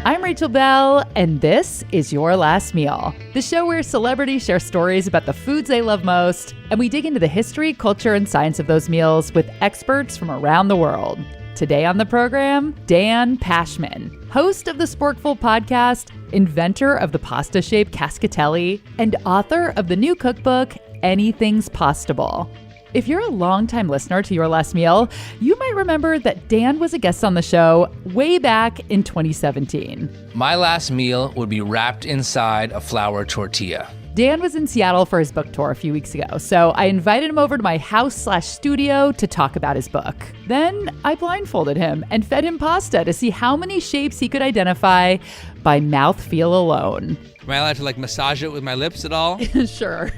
I'm Rachel Belle, and this is Your Last Meal, the show where celebrities share stories about the foods they love most, and we dig into the history, culture, and science of those meals with experts from around the world. Today on the program, Dan Pashman, host of the Sporkful podcast, inventor of the pasta-shaped Cascatelli, and author of the new cookbook, Anything's Pastable. If you're a longtime listener to Your Last Meal, you might remember that Dan was a guest on the show way back in 2017. My last meal would be wrapped inside a flour tortilla. Dan was in Seattle for his book tour a few weeks ago, so I invited him over to my house/studio to talk about his book. Then I blindfolded him and fed him pasta to see how many shapes he could identify by mouthfeel alone. Am I allowed to massage it with my lips at all? Sure.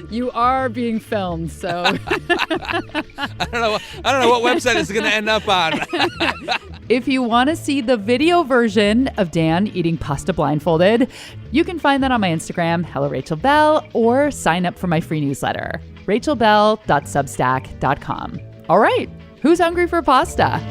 You are being filmed, so. I don't know what website it's going to end up on. If you want to see the video version of Dan eating pasta blindfolded, you can find that on my Instagram, Hello Rachel Belle, or sign up for my free newsletter, rachelbelle.substack.com. All right, who's hungry for pasta?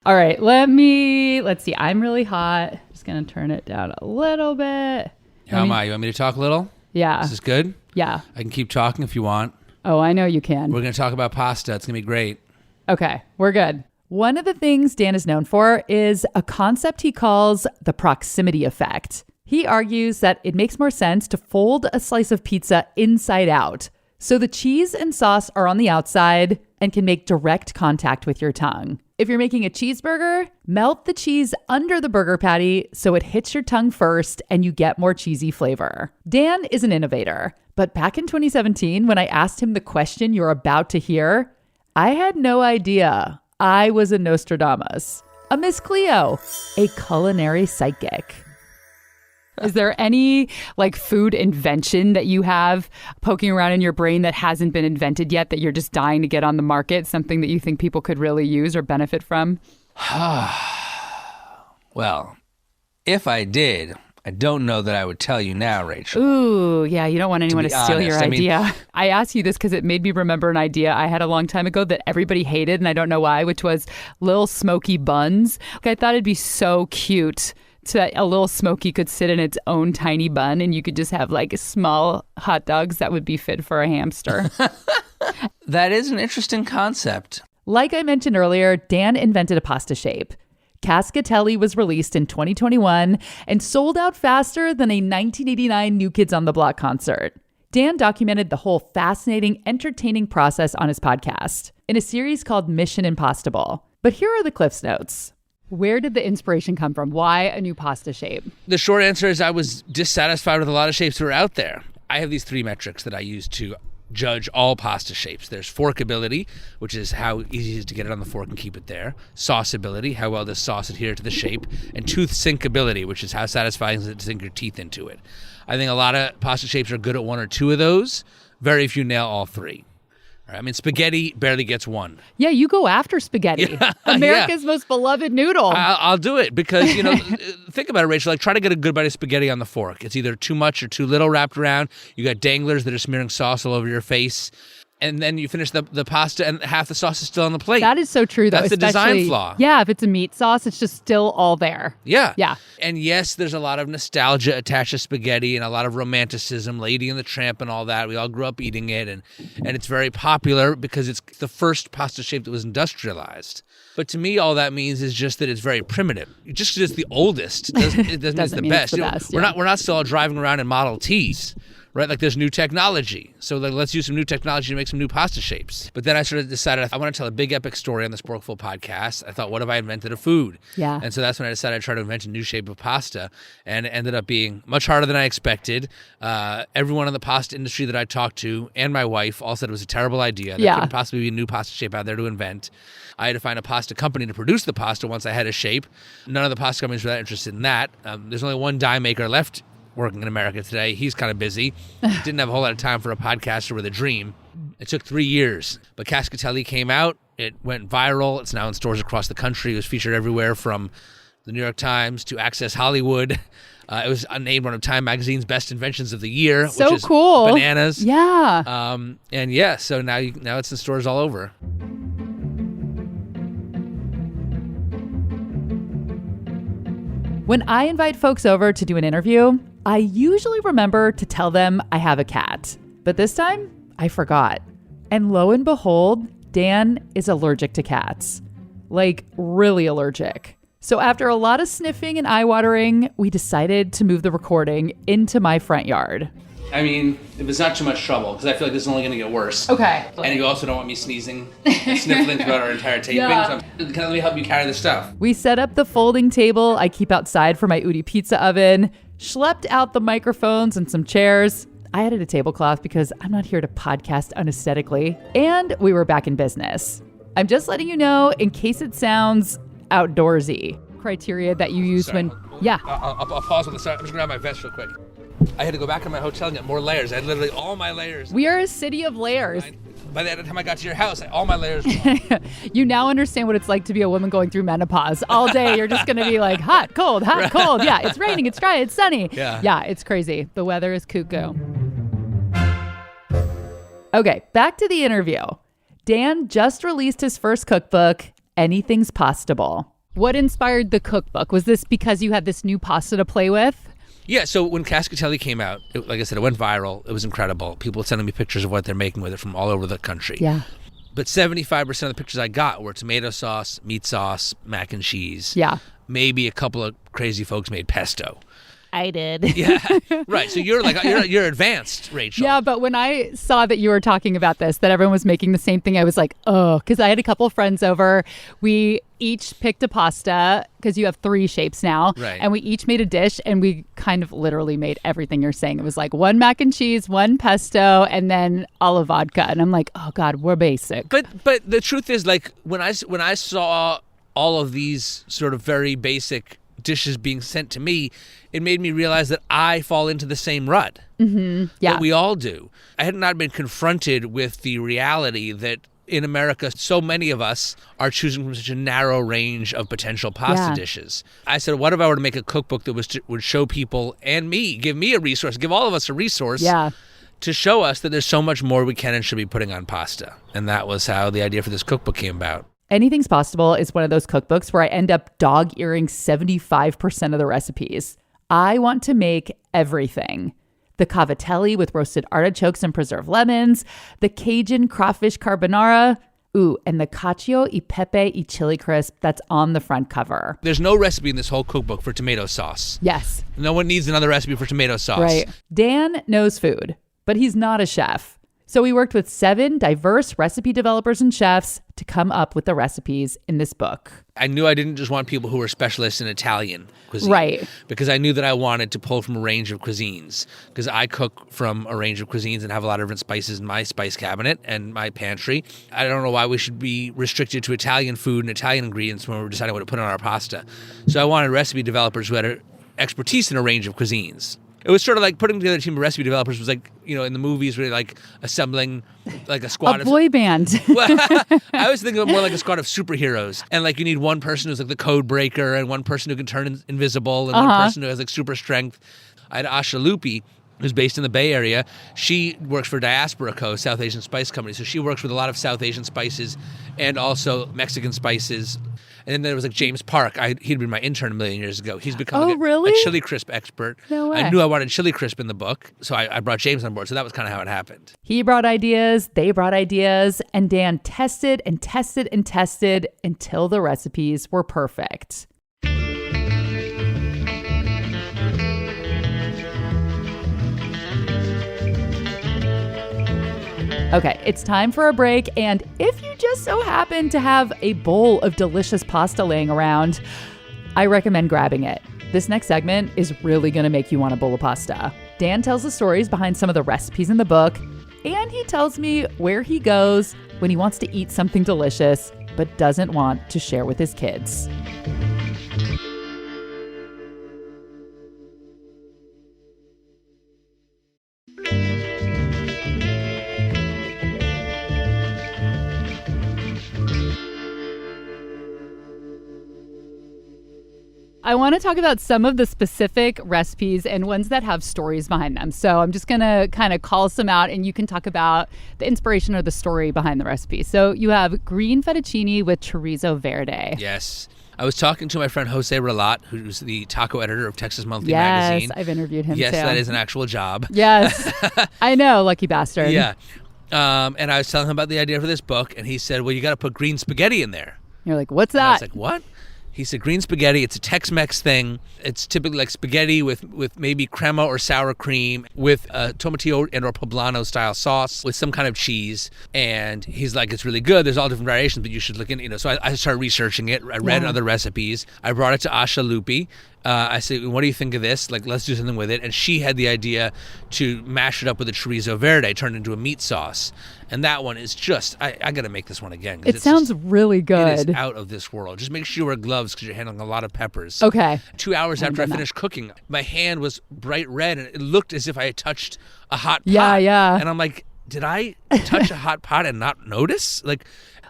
All right, let's see. I'm really hot. Just going to turn it down a little bit. How am I? You want me to talk a little? Yeah. Is this good? Yeah. I can keep talking if you want. Oh, I know you can. We're going to talk about pasta. It's going to be great. Okay, we're good. One of the things Dan is known for is a concept he calls the proximity effect. He argues that it makes more sense to fold a slice of pizza inside out, so the cheese and sauce are on the outside and can make direct contact with your tongue. If you're making a cheeseburger, melt the cheese under the burger patty so it hits your tongue first and you get more cheesy flavor. Dan is an innovator, but back in 2017, when I asked him the question you're about to hear, I had no idea I was a Nostradamus, a Miss Cleo, a culinary psychic. Is there any food invention that you have poking around in your brain that hasn't been invented yet that you're just dying to get on the market? Something that you think people could really use or benefit from? Well, if I did, I don't know that I would tell you now, Rachel. Ooh, yeah, you don't want anyone to steal your idea. I asked you this because it made me remember an idea I had a long time ago that everybody hated, and I don't know why, which was little smoky buns. I thought it'd be so cute. So that a little smoky could sit in its own tiny bun and you could just have small hot dogs that would be fit for a hamster. That is an interesting concept. Like I mentioned earlier, Dan invented a pasta shape. Cascatelli was released in 2021 and sold out faster than a 1989 New Kids on the Block concert. Dan documented the whole fascinating, entertaining process on his podcast in a series called Mission Impossible. But here are the Cliff's Notes. Where did the inspiration come from? Why a new pasta shape? The short answer is I was dissatisfied with a lot of shapes that were out there. I have these three metrics that I use to judge all pasta shapes. There's forkability, which is how easy it is to get it on the fork and keep it there. Sauceability, how well does sauce adhere to the shape. And tooth sinkability, which is how satisfying is it to sink your teeth into it. I think a lot of pasta shapes are good at one or two of those. Very few nail all three. I mean, spaghetti barely gets one. Yeah, you go after spaghetti. Yeah, America's most beloved noodle. I'll do it because, think about it, Rachel. Try to get a good bite of spaghetti on the fork. It's either too much or too little wrapped around. You got danglers that are smearing sauce all over your face. And then you finish the pasta and half the sauce is still on the plate. That is so true, though. That's the design flaw. Yeah, if it's a meat sauce, it's just still all there. Yeah. Yeah. And yes, there's a lot of nostalgia attached to spaghetti and a lot of romanticism, Lady and the Tramp and all that. We all grew up eating it, and it's very popular because it's the first pasta shape that was industrialized. But to me, all that means is just that it's very primitive. Just because it's the oldest, it doesn't mean it's the best. We're not still driving around in Model Ts. Right, there's new technology. So let's use some new technology to make some new pasta shapes. But then I sort of decided I want to tell a big epic story on the Sporkful podcast. I thought, what if I invented a food? Yeah. And so that's when I decided to try to invent a new shape of pasta. And it ended up being much harder than I expected. Everyone in the pasta industry that I talked to and my wife all said it was a terrible idea. There couldn't possibly be a new pasta shape out there to invent. I had to find a pasta company to produce the pasta once I had a shape. None of the pasta companies were that interested in that. There's only one die maker left working in America today. He's kind of busy. Didn't have a whole lot of time for a podcaster with a dream. It took 3 years, but Cascatelli came out. It went viral. It's now in stores across the country. It was featured everywhere from the New York Times to Access Hollywood. It was named one of Time Magazine's best inventions of the year, so which is cool. Bananas. Yeah. And yeah, so now it's in stores all over. When I invite folks over to do an interview, I usually remember to tell them I have a cat. But this time, I forgot. And lo and behold, Dan is allergic to cats. Like, really allergic. So after a lot of sniffing and eye-watering, we decided to move the recording into my front yard. I mean, if it's not too much trouble, because I feel like this is only going to get worse. Okay. And you also don't want me sneezing and sniffling throughout our entire taping. Yeah. So can let me help you carry the stuff? We set up the folding table I keep outside for my Udi pizza oven, schlepped out the microphones and some chairs. I added a tablecloth because I'm not here to podcast unaesthetically. And we were back in business. I'm just letting you know, in case it sounds outdoorsy, criteria that you use when... Yeah. I'll pause on the start. I'm just going to grab my vest real quick. I had to go back to my hotel and get more layers. I had literally all my layers. We are a city of layers. By the time I got to your house, all my layers were on. You now understand what it's like to be a woman going through menopause. All day, you're just going to be like, hot, cold, hot, cold. Yeah, it's raining, it's dry, it's sunny. Yeah, it's crazy. The weather is cuckoo. Okay, back to the interview. Dan just released his first cookbook, Anything's Pastable. What inspired the cookbook? Was this because you had this new pasta to play with? Yeah, so when Cascatelli came out, like I said, it went viral. It was incredible. People were sending me pictures of what they're making with it from all over the country. Yeah. But 75% of the pictures I got were tomato sauce, meat sauce, mac and cheese. Yeah. Maybe a couple of crazy folks made pesto. I did. Yeah, right. So you're like you're advanced, Rachel. Yeah, but when I saw that you were talking about this, that everyone was making the same thing, I was like, oh, because I had a couple of friends over. We each picked a pasta because you have 3 shapes now, right? And we each made a dish, and we kind of literally made everything you're saying. It was like 1 mac and cheese, 1 pesto, and then olive vodka. And I'm like, oh God, we're basic. But the truth is, like when I saw all of these sort of very basic dishes being sent to me, it made me realize that I fall into the same rut that we all do. I had not been confronted with the reality that in America, so many of us are choosing from such a narrow range of potential pasta dishes. I said, what if I were to make a cookbook that would show people and me, give me a resource, give all of us a resource to show us that there's so much more we can and should be putting on pasta. And that was how the idea for this cookbook came about. Anything's Pastable is one of those cookbooks where I end up dog-earing 75% of the recipes. I want to make everything. The Cascatelli with roasted artichokes and preserved lemons, the Cajun crawfish carbonara, and the cacio e pepe e chili crisp that's on the front cover. There's no recipe in this whole cookbook for tomato sauce. Yes. No one needs another recipe for tomato sauce. Right. Dan knows food, but he's not a chef. So we worked with 7 diverse recipe developers and chefs to come up with the recipes in this book. I knew I didn't just want people who were specialists in Italian cuisine. Right. Because I knew that I wanted to pull from a range of cuisines. Because I cook from a range of cuisines and have a lot of different spices in my spice cabinet and my pantry. I don't know why we should be restricted to Italian food and Italian ingredients when we're deciding what to put on our pasta. So I wanted recipe developers who had expertise in a range of cuisines. It was sort of like putting together a team of recipe developers was like, you know, in the movies where like assembling like a squad of... A boy band. Well, I was thinking of more like a squad of superheroes. And like you need one person who's like the code breaker and one person who can turn invisible and one person who has like super strength. I had Asha Lupi, who's based in the Bay Area. She works for Diaspora Co., South Asian spice company. So she works with a lot of South Asian spices and also Mexican spices. And then there was like James Park. He'd been my intern a million years ago. He's become a chili crisp expert. No way. I knew I wanted chili crisp in the book, so I brought James on board. So that was kind of how it happened. He brought ideas, they brought ideas, and Dan tested and tested and tested until the recipes were perfect. Okay, it's time for a break, and if you just so happen to have a bowl of delicious pasta laying around, I recommend grabbing it. This next segment is really going to make you want a bowl of pasta. Dan tells the stories behind some of the recipes in the book, and he tells me where he goes when he wants to eat something delicious but doesn't want to share with his kids. I want to talk about some of the specific recipes and ones that have stories behind them. So I'm just going to kind of call some out and you can talk about the inspiration or the story behind the recipe. So you have green fettuccine with chorizo verde. Yes. I was talking to my friend Jose Relat, who's the taco editor of Texas Monthly yes, Magazine. I've interviewed him Yes, too. that is an actual job. Yes, I know, lucky bastard. Yeah. And I was telling him about the idea for this book, and he said, well, you got to put green spaghetti in there. You're like, what's that? And I was like, what? He said green spaghetti. It's a Tex-Mex thing. It's typically like spaghetti with maybe crema or sour cream with a tomatillo and or poblano style sauce with some kind of cheese. And he's like, it's really good. There's all different variations, but you should look in. So I started researching it. I read other recipes. I brought it to Asha Lupi. I said, what do you think of this? Like, let's do something with it. And she had the idea to mash it up with a chorizo verde, turn it into a meat sauce. And that one is just, I got to make this one again. It sounds really good. It is out of this world. Just make sure you wear gloves because you're handling a lot of peppers. Okay. 2 hours after I finished cooking, my hand was bright red and it looked as if I had touched a hot pot. Yeah. And I'm like, did I touch a hot pot and not notice? Like,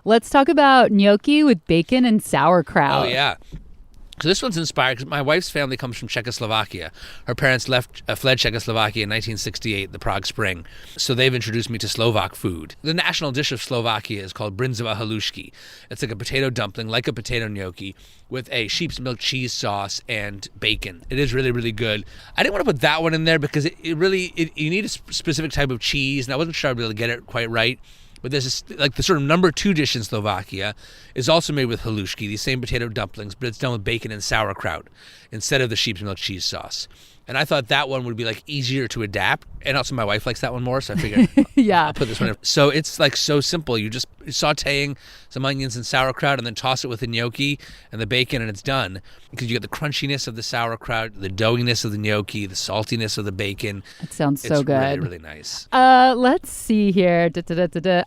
let's talk about gnocchi with bacon and sauerkraut. Oh, yeah. So this one's inspired because my wife's family comes from Czechoslovakia. Her parents fled Czechoslovakia in 1968, the Prague Spring. So they've introduced me to Slovak food. The national dish of Slovakia is called brinzové halušky. It's like a potato dumpling, like a potato gnocchi, with a sheep's milk cheese sauce and bacon. It is really, really good. I didn't want to put that one in there because you need a specific type of cheese, and I wasn't sure I'd be able to get it quite right. But there's this, like the sort of number 2 dish in Slovakia is also made with halušky, these same potato dumplings, but it's done with bacon and sauerkraut instead of the sheep's milk cheese sauce. And I thought that one would be like easier to adapt. And also my wife likes that one more, so I figured I'll put this one in. So it's like so simple. You just sauteing some onions and sauerkraut and then toss it with the gnocchi and the bacon and it's done. Because you get the crunchiness of the sauerkraut, the doughiness of the gnocchi, the saltiness of the bacon. It sounds so good. It's really, really nice. Let's see here.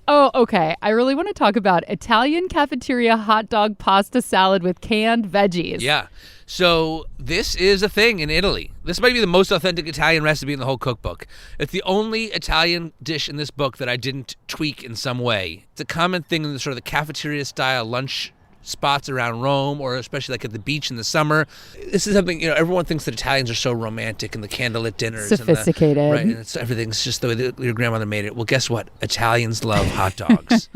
Oh, okay. I really want to talk about Italian cafeteria hot dog pasta salad with canned veggies. Yeah. So this is a thing in Italy. This might be the most authentic Italian recipe in the whole cookbook. It's the only Italian dish in this book that I didn't tweak in some way. It's a common thing in the sort of the cafeteria style lunch spots around Rome, or especially like at the beach in the summer. This is something, everyone thinks that Italians are so romantic and the candlelit dinners. Sophisticated. Right, and everything's just the way that your grandmother made it. Well, guess what? Italians love hot dogs.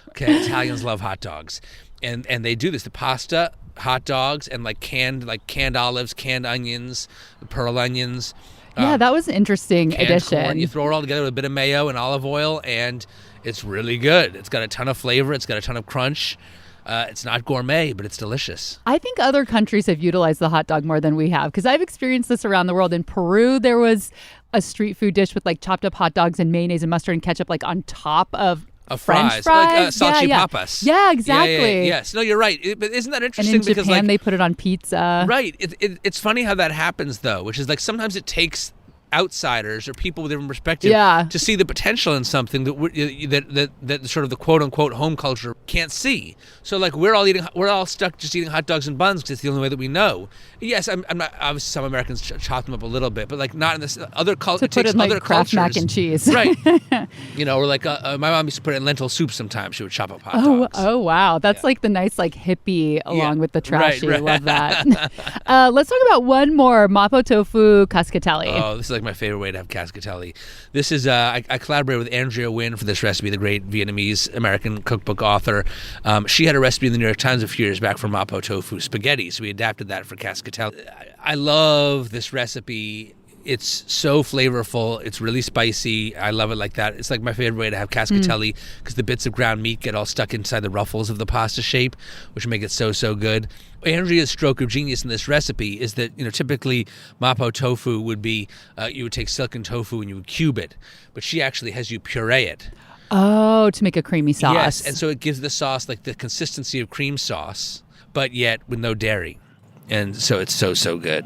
Okay, Italians love hot dogs. And they do this, the pasta, hot dogs, and canned olives, canned onions, pearl onions. Yeah, that was an interesting addition. Corn. You throw it all together with a bit of mayo and olive oil, and it's really good. It's got a ton of flavor. It's got a ton of crunch. It's not gourmet, but it's delicious. I think other countries have utilized the hot dog more than we have, because I've experienced this around the world. In Peru, there was a street food dish with chopped up hot dogs and mayonnaise and mustard and ketchup on top of French fries. Like salchipapas. Yeah, exactly. Yes. No, you're right. But isn't that interesting? And in Japan, they put it on pizza. Right. It's funny how that happens, though, which is sometimes it takes outsiders or people with different perspective to see the potential in something that sort of the quote unquote home culture can't see. So we're all stuck just eating hot dogs and buns because it's the only way that we know. Yes, I'm not, obviously some Americans chop them up a little bit, but not in this other culture. To put in other Kraft mac and cheese, right? Or my mom used to put it in lentil soup sometimes. She would chop up hot dogs. Oh wow, that's the nice hippie along with the trashy. Right. Love that. Let's talk about one more, mapo tofu cascatelli. Oh, this is my favorite way to have cascatelli. This is I collaborated with Andrea Nguyen for this recipe, the great Vietnamese American cookbook author. She had a recipe in the New York Times a few years back for mapo tofu spaghetti, so we adapted that for cascatelli. I love this recipe. It's so flavorful. It's really spicy. I love it like that. It's my favorite way to have cascatelli because the bits of ground meat get all stuck inside the ruffles of the pasta shape, which make it so, so good. Andrea's stroke of genius in this recipe is that, typically mapo tofu would be, you would take silken tofu and you would cube it, but she actually has you puree it. Oh, to make a creamy sauce. Yes, and so it gives the sauce the consistency of cream sauce, but yet with no dairy. And so it's so, so good.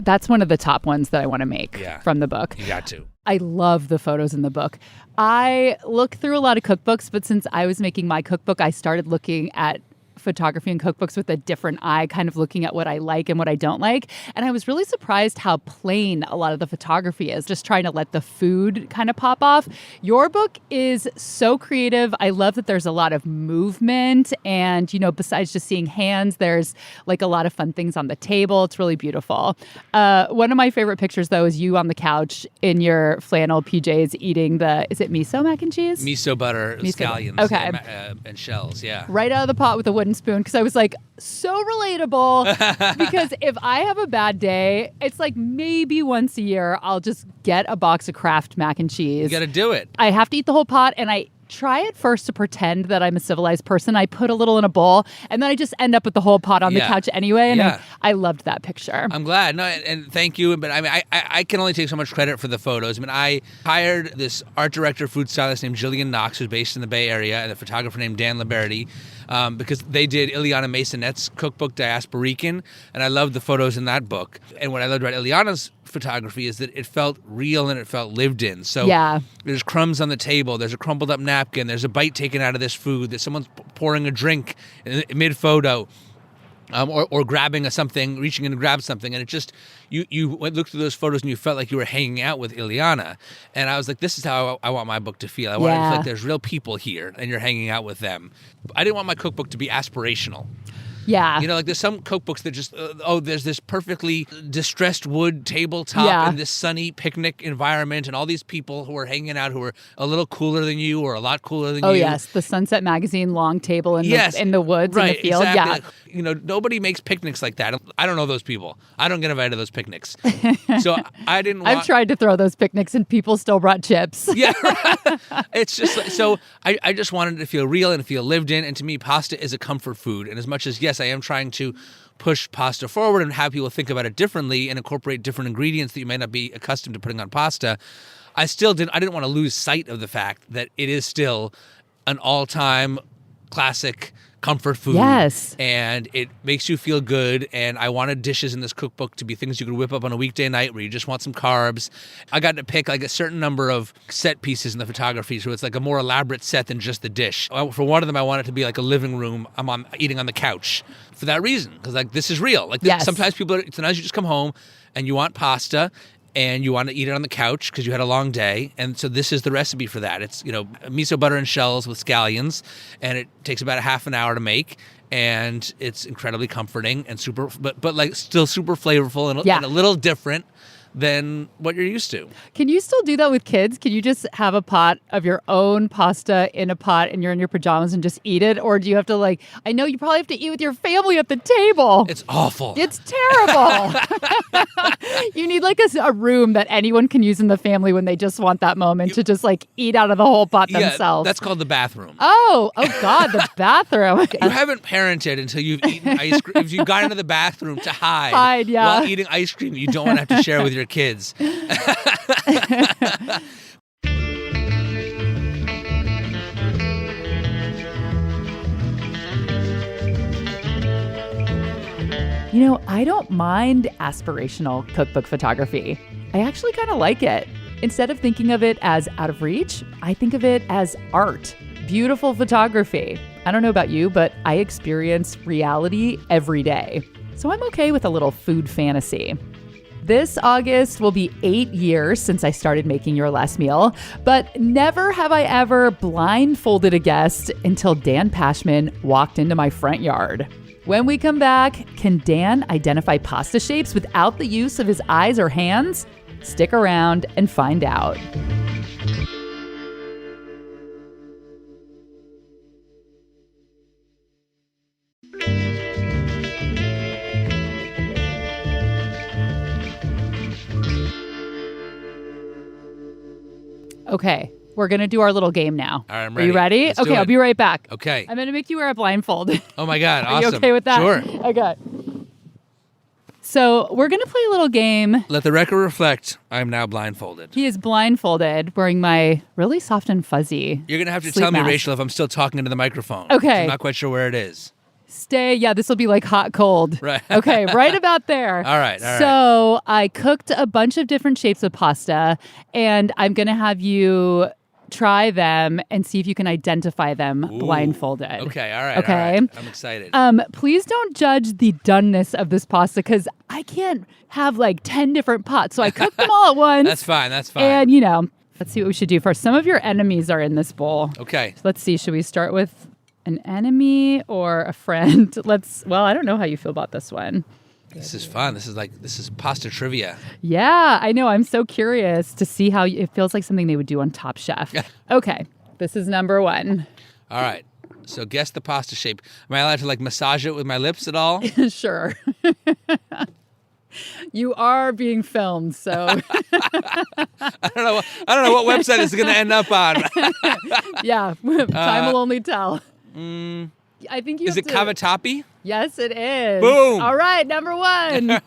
That's one of the top ones that I want to make from the book. You got to. I love the photos in the book. I look through a lot of cookbooks, but since I was making my cookbook, I started looking at photography and cookbooks with a different eye, kind of looking at what I like and what I don't like. And I was really surprised how plain a lot of the photography is, just trying to let the food kind of pop off. Your book is so creative. I love that there's a lot of movement and, besides just seeing hands, there's a lot of fun things on the table. It's really beautiful. One of my favorite pictures, though, is you on the couch in your flannel PJs eating is it miso mac and cheese? Miso butter, scallions, okay. And shells, yeah. Right out of the pot with the wooden spoon because I was like, so relatable. Because if I have a bad day, it's like maybe once a year I'll just get a box of Kraft mac and cheese. You got to do it. I have to eat the whole pot, and I try at first to pretend that I'm a civilized person. I put a little in a bowl, and then I just end up with the whole pot on the couch anyway. And I loved that picture. I'm glad. No, and thank you. But I mean, I can only take so much credit for the photos. I mean, I hired this art director, food stylist named Jillian Knox, who's based in the Bay Area, and a photographer named Dan Liberty, because they did Ileana Masonette's cookbook, Diasporican, and I loved the photos in that book. And what I loved about Ileana's photography is that it felt real and it felt lived in. So there's crumbs on the table, there's a crumpled up napkin, there's a bite taken out of this food, there's someone's pouring a drink mid-photo. Or grabbing something, reaching in to grab something, and it just you looked through those photos and you felt like you were hanging out with Ileana, and I was like, this is how I want my book to feel. I want it to feel like there's real people here and you're hanging out with them. I didn't want my cookbook to be aspirational. Yeah. You know, like there's some cookbooks that just, there's this perfectly distressed wood tabletop in this sunny picnic environment and all these people who are hanging out who are a little cooler than you or a lot cooler than you. Oh, yes. The Sunset Magazine long table in the woods in the field. Exactly. Yeah. Like, you know, nobody makes picnics like that. I don't know those people. I don't get invited to those picnics. So I didn't want... I've tried to throw those picnics and people still brought chips. Yeah. It's just like, so I just wanted it to feel real and feel lived in. And to me, pasta is a comfort food. And as much as, yes, I am trying to push pasta forward and have people think about it differently and incorporate different ingredients that you may not be accustomed to putting on pasta, I didn't want to lose sight of the fact that it is still an all-time classic comfort food. Yes. And it makes you feel good. And I wanted dishes in this cookbook to be things you could whip up on a weekday night where you just want some carbs. I got to pick like a certain number of set pieces in the photography, so it's like a more elaborate set than just the dish. For one of them, I want it to be like a living room. I'm eating on the couch for that reason, because like this is real. Like sometimes sometimes you just come home and you want pasta and you want to eat it on the couch because you had a long day. And so this is the recipe for that. It's, miso butter and shells with scallions, and it takes about a half an hour to make. And it's incredibly comforting and super, but like still super flavorful and a little different than what you're used to. Can you still do that with kids? Can you just have a pot of your own pasta in a pot and you're in your pajamas and just eat it? Or do you have to I know you probably have to eat with your family at the table. It's awful. It's terrible. You need a room that anyone can use in the family when they just want that moment to just eat out of the whole pot themselves. That's called the bathroom. Oh God, the bathroom. You haven't parented until you've eaten ice cream. If you got into the bathroom to hide while eating ice cream you don't want to have to share with your kids. I don't mind aspirational cookbook photography. I actually kind of like it. Instead of thinking of it as out of reach, I think of it as art, beautiful photography. I don't know about you, but I experience reality every day. So I'm okay with a little food fantasy. This August will be 8 years since I started making your last meal, but never have I ever blindfolded a guest until Dan Pashman walked into my front yard. When we come back, can Dan identify pasta shapes without the use of his eyes or hands? Stick around and find out. Okay, we're going to do our little game now. All right, I'm ready. Are you ready? Let's Okay, I'll be right back. Okay. I'm going to make you wear a blindfold. Oh my God, Are awesome. you okay with that? Sure. Okay. So we're going to play a little game. Let the record reflect, I'm now blindfolded. He is blindfolded, wearing my really soft and fuzzy You're going to have to sleep tell me, mask. Rachel, if I'm still talking into the microphone. Okay. I'm not quite sure where it is. This will be like hot, cold. Right. Okay, right about there. All right. So I cooked a bunch of different shapes of pasta, and I'm going to have you try them and see if you can identify them blindfolded. Okay, all right. Okay. All right. I'm excited. Please don't judge the doneness of this pasta because I can't have 10 different pots. So I cooked them all at once. That's fine. And, let's see what we should do first. Some of your enemies are in this bowl. Okay. So let's see. Should we start with an enemy or a friend? I don't know how you feel about this one. This is fun. This is pasta trivia. Yeah, I know. I'm so curious to see how it feels like something they would do on Top Chef. Okay, this is number one. All right. So guess the pasta shape. Am I allowed to like massage it with my lips at all? Sure. You are being filmed, so I don't know what website it's going to end up on. yeah, time will only tell. I think you Is it cavatappi? Yes, it is. Boom. All right, number 1.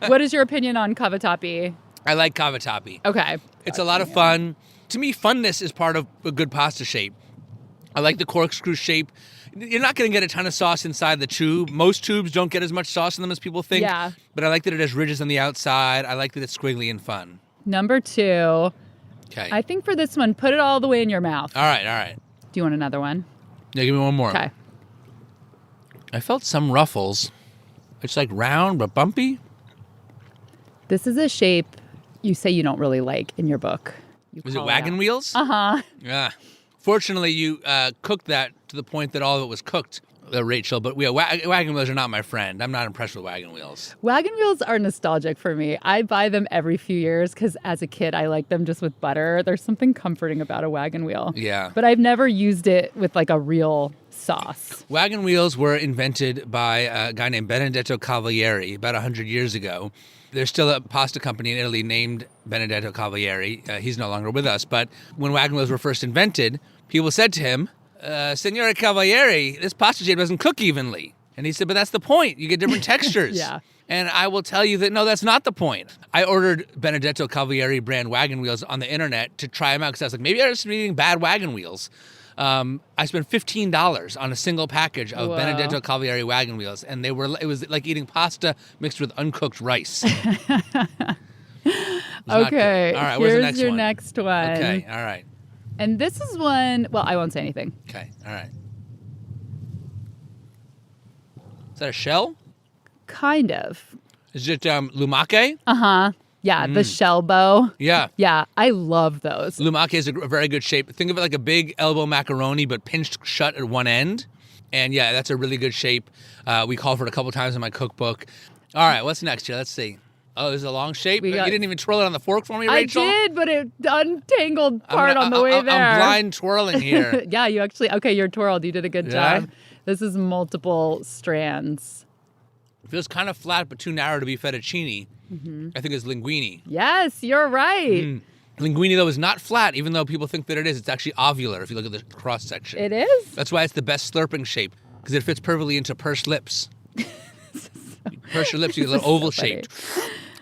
What is your opinion on cavatappi? I like cavatappi. Okay. It's a lot of fun. To me, funness is part of a good pasta shape. I like the corkscrew shape. You're not going to get a ton of sauce inside the tube. Most tubes don't get as much sauce in them as people think. Yeah. But I like that it has ridges on the outside. I like that it's squiggly and fun. Number 2. Okay. I think for this one, put it all the way in your mouth. All right. Do you want another one? Yeah, give me one more. Okay. I felt some ruffles. It's like round but bumpy. This is a shape you say you don't really like in your book. Was it wagon wheels? Uh-huh. Yeah. Fortunately, you cooked that to the point that all of it was cooked, Rachel. But wagon wheels are not my friend. I'm not impressed with wagon wheels. Wagon wheels are nostalgic for me. I buy them every few years because as a kid, I like them just with butter. There's something comforting about a wagon wheel. Yeah. But I've never used it with like a real sauce. Wagon wheels were invented by a guy named Benedetto Cavalieri about 100 years ago. There's still a pasta company in Italy named Benedetto Cavalieri. He's no longer with us. But when wagon wheels were first invented, people said to him, Signore Cavalieri, this pasta shape doesn't cook evenly. And he said, but that's the point. You get different textures. Yeah. And I will tell you that, no, that's not the point. I ordered Benedetto Cavalieri brand wagon wheels on the internet to try them out because I was like, maybe I'm just eating bad wagon wheels. I spent $15 on a single package of Benedetto Cavalieri wagon wheels, and it was like eating pasta mixed with uncooked rice. Okay, all right, where's the next your one? next one. Okay, all right. And this is one, well, I won't say anything. Okay, all right. Is that a shell? Kind of. Is it lumache? Uh-huh. Yeah, the shell bow. Yeah. Yeah, I love those. Lumache is a very good shape. Think of it like a big elbow macaroni, but pinched shut at one end. And yeah, that's a really good shape. We call for it a couple times in my cookbook. All right, what's next here? Let's see. Oh, this is a long shape. You didn't even twirl it on the fork for me, Rachel? I did, but it untangled part on the way there. I'm blind twirling here. Yeah, you actually, okay, you're twirled. You did a good job. This is multiple strands. It feels kind of flat, but too narrow to be fettuccine. Mm-hmm. I think it's linguine. Yes, you're right. Linguine, though, is not flat, even though people think that it is. It's actually ovular if you look at the cross-section. It is? That's why it's the best slurping shape, because it fits perfectly into pursed lips. You purse your lips, you get a little oval shaped.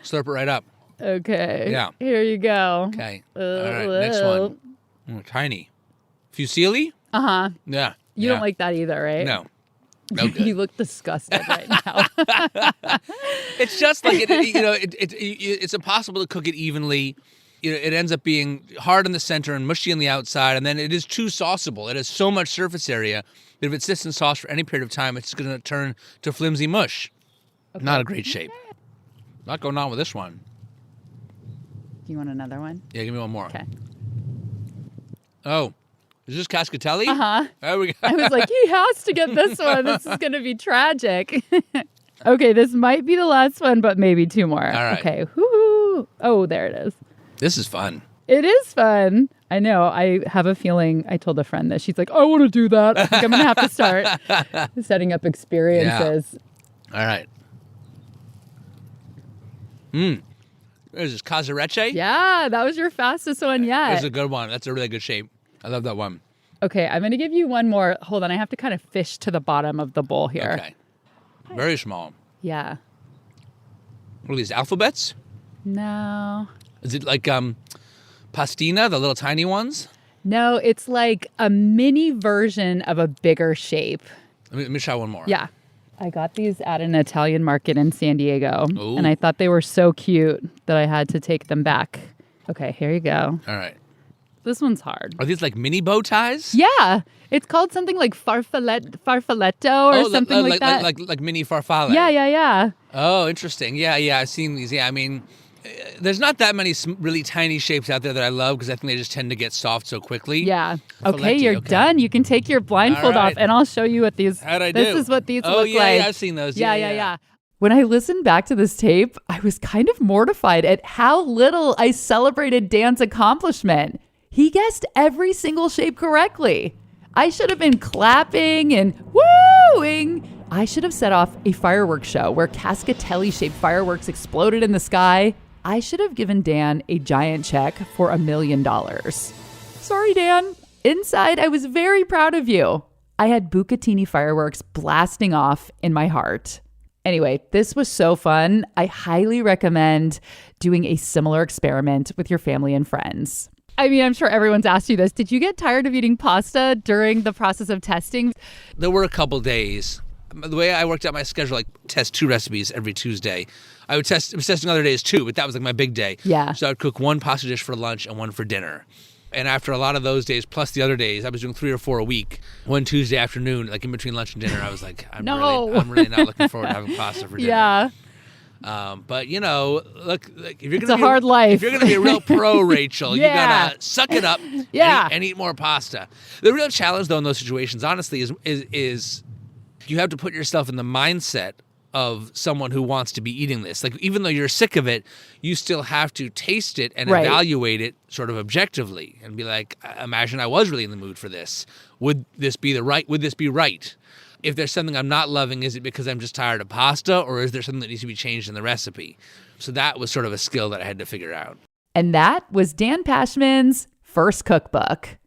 Slurp it right up. Okay. Yeah. Here you go. Okay. All right, next one. Tiny. Fusilli? Uh-huh. Yeah. You don't like that either, right? No. No good. You look disgusted right now. It's just like it's impossible to cook it evenly. It ends up being hard in the center and mushy on the outside, and then it is too sauceable. It has so much surface area that if it sits in sauce for any period of time, it's going to turn to flimsy mush. Okay. Not a great shape. Not going on with this one. Do you want another one? Yeah, give me one more. Okay. Oh. Is this Cascatelli? Uh-huh. There we go. I was like, he has to get this one. This is going to be tragic. Okay, this might be the last one, but maybe two more. All right. Okay. Woo-hoo. Oh, there it is. This is fun. It is fun. I know. I have a feeling, I told a friend that. She's like, I want to do that. I think I'm going to have to start setting up experiences. Yeah. All right. There's this casarecce. Yeah, that was your fastest one yet. That's a good one. That's a really good shape. I love that one. Okay, I'm going to give you one more. Hold on, I have to kind of fish to the bottom of the bowl here. Okay. Very small. Yeah. What are these, alphabets? No. Is it like pastina, the little tiny ones? No, it's like a mini version of a bigger shape. Let me try one more. Yeah. I got these at an Italian market in San Diego. Ooh. And I thought they were so cute that I had to take them back. Okay, here you go. All right. This one's hard. Are these like mini bow ties? Yeah. It's called something like farfaletto or something like that. Like mini farfalle. Yeah. Oh, interesting. Yeah, I've seen these. Yeah, I mean, there's not that many really tiny shapes out there that I love because I think they just tend to get soft so quickly. Yeah. Okay, you're done. You can take your blindfold off and I'll show you what these... How'd I do? This is what these look like. Yeah, I've seen those. Yeah. When I listened back to this tape, I was kind of mortified at how little I celebrated Dan's accomplishment. He guessed every single shape correctly. I should have been clapping and wooing. I should have set off a fireworks show where Cascatelli-shaped fireworks exploded in the sky. I should have given Dan a giant check for $1 million. Sorry, Dan. Inside, I was very proud of you. I had bucatini fireworks blasting off in my heart. Anyway, this was so fun. I highly recommend doing a similar experiment with your family and friends. I mean, I'm sure everyone's asked you this. Did you get tired of eating pasta during the process of testing? There were a couple days. The way I worked out my schedule, like test 2 recipes every Tuesday. I was testing other days too, but that was like my big day. Yeah. So I would cook 1 pasta dish for lunch and 1 for dinner. And after a lot of those days, plus the other days, I was doing 3 or 4 a week. One Tuesday afternoon, like in between lunch and dinner, I was like, I'm really not looking forward to having pasta for dinner. Yeah. But look, if you're it's a hard life. If you're gonna be a real pro, Rachel, Yeah. you gotta suck it up and eat more pasta. The real challenge, though, in those situations, honestly, is you have to put yourself in the mindset of someone who wants to be eating this. Like, even though you're sick of it, you still have to taste it and evaluate it sort of objectively and be like, imagine I was really in the mood for this. Would this be right? If there's something I'm not loving, is it because I'm just tired of pasta, or is there something that needs to be changed in the recipe? So that was sort of a skill that I had to figure out. And that was Dan Pashman's first cookbook.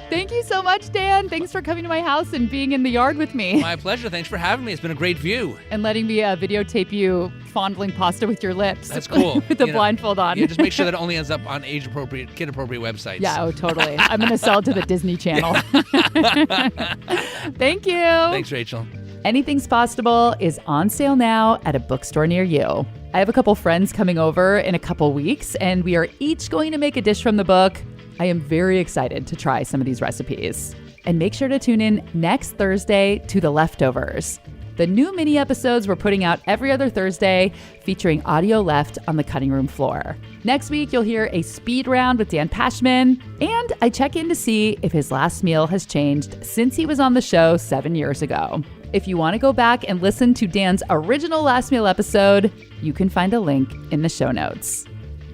Thank you so much, Dan. Thanks for coming to my house and being in the yard with me. My pleasure. Thanks for having me. It's been a great view. And letting me videotape you fondling pasta with your lips. That's cool. With the blindfold on. Yeah, just make sure that it only ends up on age-appropriate, kid-appropriate websites. Yeah, oh, totally. I'm going to sell it to the Disney Channel. Thank you. Thanks, Rachel. Anything's Pastable is on sale now at a bookstore near you. I have a couple friends coming over in a couple weeks, and we are each going to make a dish from the book. I am very excited to try some of these recipes. And make sure to tune in next Thursday to The Leftovers, the new mini episodes we're putting out every other Thursday featuring audio left on the cutting room floor. Next week, you'll hear a speed round with Dan Pashman, and I check in to see if his last meal has changed since he was on the show 7 years ago. If you want to go back and listen to Dan's original last meal episode, you can find a link in the show notes.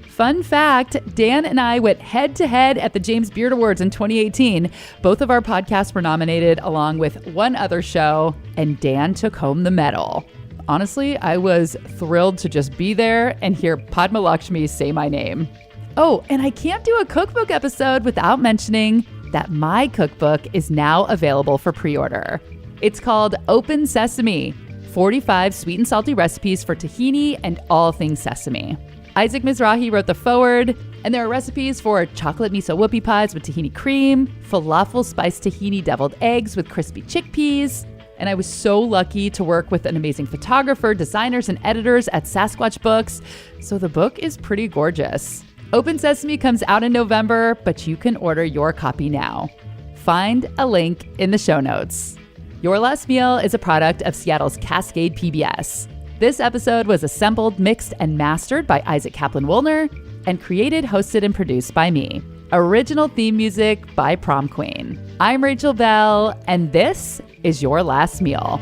Fun fact, Dan and I went head-to-head at the James Beard Awards in 2018. Both of our podcasts were nominated along with one other show, and Dan took home the medal. Honestly, I was thrilled to just be there and hear Padma Lakshmi say my name. Oh, and I can't do a cookbook episode without mentioning that my cookbook is now available for pre-order. It's called Open Sesame, 45 sweet and salty recipes for tahini and all things sesame. Isaac Mizrahi wrote the foreword, and there are recipes for chocolate miso whoopie pies with tahini cream, falafel spiced tahini deviled eggs with crispy chickpeas, and I was so lucky to work with an amazing photographer, designers, and editors at Sasquatch Books, so the book is pretty gorgeous. Open Sesame comes out in November, but you can order your copy now. Find a link in the show notes. Your Last Meal is a product of Seattle's Cascade PBS. This episode was assembled, mixed, and mastered by Isaac Kaplan-Woolner and created, hosted, and produced by me. Original theme music by Prom Queen. I'm Rachel Belle, and this is Your Last Meal.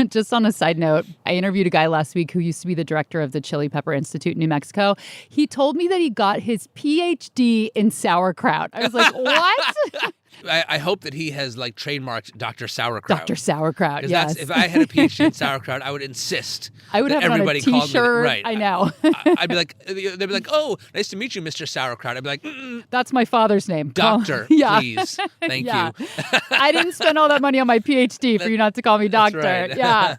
Just on a side note, I interviewed a guy last week who used to be the director of the Chili Pepper Institute in New Mexico. He told me that he got his PhD in sauerkraut. I was like, what? I hope that he has like trademarked Dr. Sauerkraut. Dr. Sauerkraut, yes. If I had a PhD in sauerkraut, I would insist. I would have everybody it on a t-shirt. Right. I know. I'd be like, they'd be like, oh, nice to meet you, Mr. Sauerkraut. I'd be like, that's my father's name. Doctor, please. Thank you. I didn't spend all that money on my PhD for you not to call me doctor. That's right. Yeah.